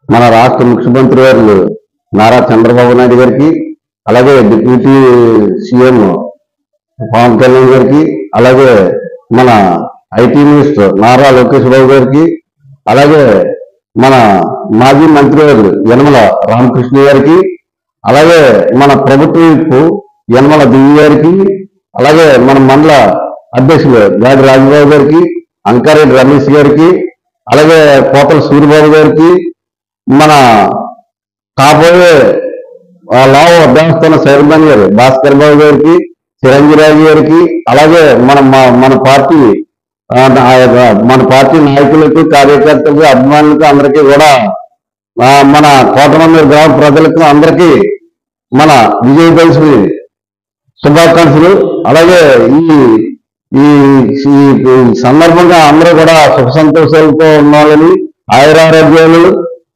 మన రాష్ట్ర ముఖ్యమంత్రి గారు నారా చంద్రబాబు నాయుడు గారికి, అలాగే డిప్యూటీ సీఎం పవన్ కళ్యాణ్ గారికి, అలాగే మన ఐటీ మినిస్టర్ నారా లోకేష్ బాబు గారికి, అలాగే మన మాజీ మంత్రి గారు యనమల రామకృష్ణ గారికి, అలాగే మన ప్రభుత్వ వైపు యనమల దివ్య గారికి, అలాగే మన మండల అధ్యక్షులు గాడి రాజబాబు గారికి, అంకారెడ్డి రమేష్ గారికి, అలాగే కోతల సూర్యబాబు గారికి, మన కాబోయే లావు దేవస్థాన చైర్మన్ గారు భాస్కర్ బాబు గారికి, చిరంజీరాజు గారికి, అలాగే మన పార్టీ నాయకులకు, కార్యకర్తలకు, అభిమానులకు అందరికీ కూడా మన కోటమందూరు గ్రామ ప్రజలకు అందరికీ మన విజయదశమి శుభాకాంక్షలు. అలాగే ఈ సందర్భంగా అందరూ కూడా సుఖ సంతోషాలతో ఉండాలని, ఆయురారోగ్యాలు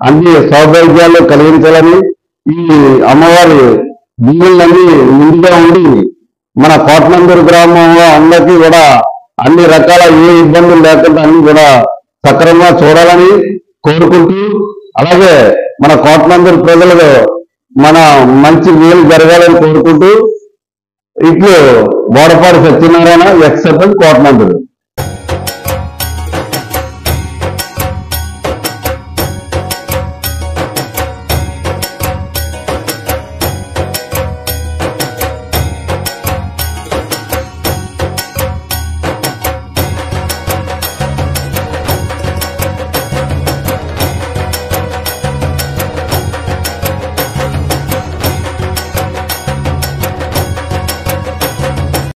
అన్ని సౌభాగ్యాలు కలిగించాలని, ఈ అమ్మవారి దీవులన్నీ ముందుగా ఉండి మన కోటమందూరు గ్రామంలో అందరికీ కూడా అన్ని రకాల ఏ ఇబ్బందులు లేకుండా అన్ని కూడా సక్రమంగా చూడాలని కోరుకుంటూ, అలాగే మన కోటమందూరు ప్రజలకు మన మంచి మేలు జరగాలని కోరుకుంటూ, ఇట్లు బోడపాటి సత్యనారాయణ ఎక్స్ సర్పంచ్ కోటమందూరు.